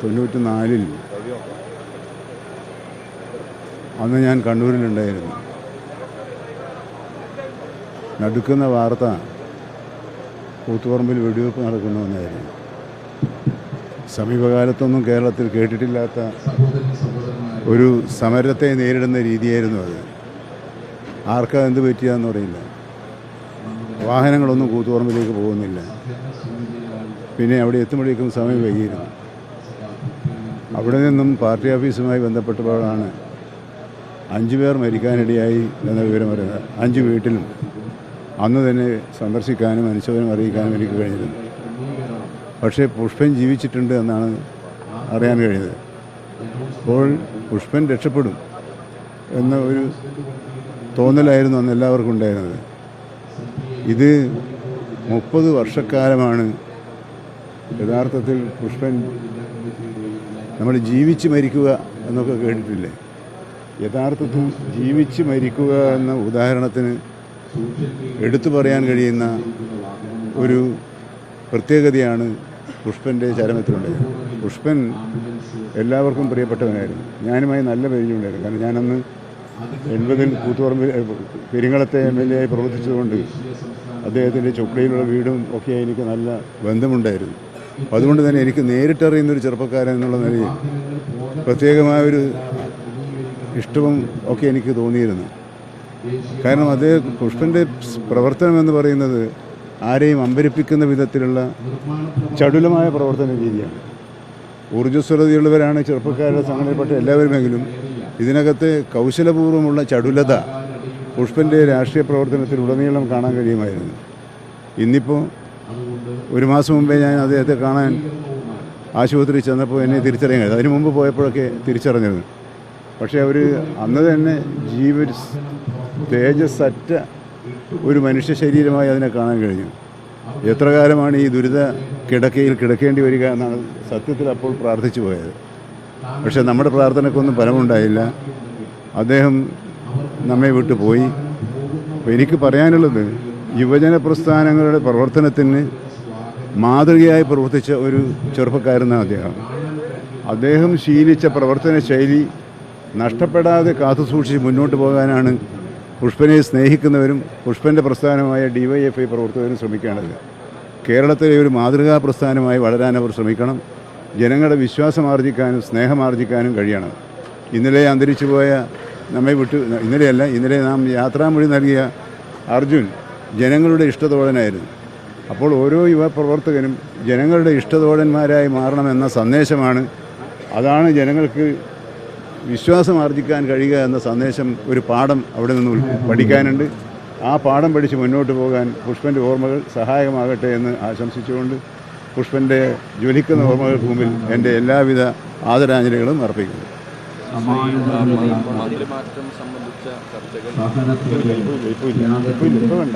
94 അന്ന് ഞാൻ കണ്ണൂരിലുണ്ടായിരുന്നു. നടുക്കുന്ന വാർത്ത കൂത്തുപറമ്പിൽ വെടിവെപ്പ് നടക്കുന്നുവെന്നായിരുന്നു. സമീപകാലത്തൊന്നും കേരളത്തിൽ കേട്ടിട്ടില്ലാത്ത ഒരു സമരത്തെ നേരിടുന്ന രീതിയായിരുന്നു അത്. ആർക്കാ എന്ത് പറ്റിയാന്ന് അറിയില്ല. വാഹനങ്ങളൊന്നും കൂത്തുപറമ്പിലേക്ക് പോകുന്നില്ല. പിന്നെ അവിടെ എത്തുമ്പോഴേക്കും സമയം വൈകിയിരുന്നു. അവിടെ നിന്നും പാർട്ടി ഓഫീസുമായി ബന്ധപ്പെട്ടപ്പോഴാണ് 5 പേർ മരിക്കാനിടയായി എന്ന വിവരം പറയുന്നത്. 5 വീട്ടിലും അന്ന് തന്നെ സന്ദർശിക്കാനും അനുശോചനം അറിയിക്കാനും എനിക്ക് കഴിഞ്ഞിരുന്നു. പക്ഷേ പുഷ്പൻ ജീവിച്ചിട്ടുണ്ട് എന്നാണ് അറിയാൻ കഴിഞ്ഞത്. അപ്പോൾ പുഷ്പൻ രക്ഷപ്പെടും എന്ന ഒരു തോന്നലായിരുന്നു അന്ന് എല്ലാവർക്കും ഉണ്ടായിരുന്നത്. ഇത് 30 വർഷക്കാലമാണ് യഥാർത്ഥത്തിൽ പുഷ്പൻ. നമ്മൾ ജീവിച്ച് മരിക്കുക എന്നൊക്കെ കേട്ടിട്ടില്ലേ? യഥാർത്ഥത്തിൽ ജീവിച്ച് മരിക്കുക എന്ന ഉദാഹരണത്തിന് എടുത്തു പറയാൻ കഴിയുന്ന ഒരു പ്രത്യേകതയാണ് പുഷ്പൻ്റെ ചരമത്തിലുണ്ടായത്. പുഷ്പൻ എല്ലാവർക്കും പ്രിയപ്പെട്ടവനായിരുന്നു. ഞാനുമായി നല്ല പരിചയമുണ്ടായിരുന്നു. കാരണം ഞാനന്ന് 80-ൽ കൂത്തുപറമ്പിൽ പെരിങ്ങളത്തെ MLA ആയി പ്രവർത്തിച്ചതുകൊണ്ട് അദ്ദേഹത്തിൻ്റെ ചൊക്ലയിലുള്ള വീടും ഒക്കെ എനിക്ക് നല്ല ബന്ധമുണ്ടായിരുന്നു. അതുകൊണ്ട് തന്നെ എനിക്ക് നേരിട്ടറിയുന്നൊരു ചെറുപ്പക്കാരൻ എന്നുള്ള നിലയിൽ പ്രത്യേകമായൊരു ഇഷ്ടവും ഒക്കെ എനിക്ക് തോന്നിയിരുന്നു. കാരണം അദ്ദേഹം പുഷ്പൻ്റെ പ്രവർത്തനം എന്ന് പറയുന്നത് ആരെയും അമ്പരിപ്പിക്കുന്ന വിധത്തിലുള്ള ചടുലമായ പ്രവർത്തന രീതിയാണ്. ഊർജ്ജസ്വലതയുള്ളവരാണ് ചെറുപ്പക്കാരുടെ സംഘടനയിൽപ്പെട്ട എല്ലാവരുമെങ്കിലും ഇതിനകത്ത് കൗശലപൂർവ്വമുള്ള ചടുലത പുഷ്പൻ്റെ രാഷ്ട്രീയ പ്രവർത്തനത്തിലുടനീളം കാണാൻ കഴിയുമായിരുന്നു. ഇന്നിപ്പോൾ 1 മാസം മുമ്പേ ഞാൻ അദ്ദേഹത്തെ കാണാൻ ആശുപത്രി ചെന്നപ്പോൾ എന്നെ തിരിച്ചറിയാൻ കഴിയും. അതിന് മുമ്പ് പോയപ്പോഴൊക്കെ തിരിച്ചറിഞ്ഞത്. പക്ഷേ അവർ അന്ന് തന്നെ തേജസ്സറ്റ ഒരു മനുഷ്യ ശരീരമായി അതിനെ കാണാൻ കഴിഞ്ഞു. എത്ര കാലമാണ് ഈ ദുരിത കിടക്കയിൽ കിടക്കേണ്ടി വരിക എന്നാണ് സത്യത്തിൽ അപ്പോൾ പ്രാർത്ഥിച്ചു പോയത്. പക്ഷേ നമ്മുടെ പ്രാർത്ഥനയ്ക്കൊന്നും ഫലമുണ്ടായില്ല. അദ്ദേഹം നമ്മെ വിട്ടു പോയി. അപ്പോൾ എനിക്ക് പറയാനുള്ളത്, യുവജന പ്രസ്ഥാനങ്ങളുടെ പ്രവർത്തനത്തിന് മാതൃകയായി പ്രവർത്തിച്ച ഒരു ചെറുപ്പക്കാരനാണ് അദ്ദേഹം ശീലിച്ച പ്രവർത്തന ശൈലി നഷ്ടപ്പെടാതെ കാത്തുസൂക്ഷിച്ച് മുന്നോട്ട് പോകാനാണ് പുഷ്പനെ സ്നേഹിക്കുന്നവരും പുഷ്പൻ്റെ പ്രസ്ഥാനമായ DYFI പ്രവർത്തകരും ശ്രമിക്കേണ്ടത്. കേരളത്തിലെ ഒരു മാതൃകാ പ്രസ്ഥാനമായി വളരാൻ അവർ ശ്രമിക്കണം. ജനങ്ങളുടെ വിശ്വാസം ആർജിക്കാനും സ്നേഹമാർജിക്കാനും കഴിയണം. ഇന്നലെ അന്തരിച്ചു പോയ ഇന്നലെ നാം യാത്രാമൊഴി നൽകിയ അർജുൻ ജനങ്ങളുടെ ഇഷ്ടതോഴനായിരുന്നു. അപ്പോൾ ഓരോ യുവ പ്രവർത്തകനും ജനങ്ങളുടെ ഇഷ്ടതോഴന്മാരായി മാറണമെന്ന സന്ദേശമാണ്. അതാണ് ജനങ്ങൾക്ക് വിശ്വാസം ആർജിക്കാൻ കഴിയുക എന്ന സന്ദേശം, ഒരു പാഠം അവിടെ നിന്ന് പഠിക്കാനുണ്ട്. ആ പാഠം പഠിച്ച് മുന്നോട്ട് പോകാൻ പുഷ്പൻ്റെ ഓർമ്മകൾ സഹായകമാകട്ടെ എന്ന് ആശംസിച്ചുകൊണ്ട് പുഷ്പൻ്റെ ജ്വലിക്കുന്ന ഓർമ്മകൾക്ക് മുമ്പിൽ എൻ്റെ എല്ലാവിധ ആദരാഞ്ജലികളും അർപ്പിക്കുന്നു. ഇപ്പോൾ വേണ്ട.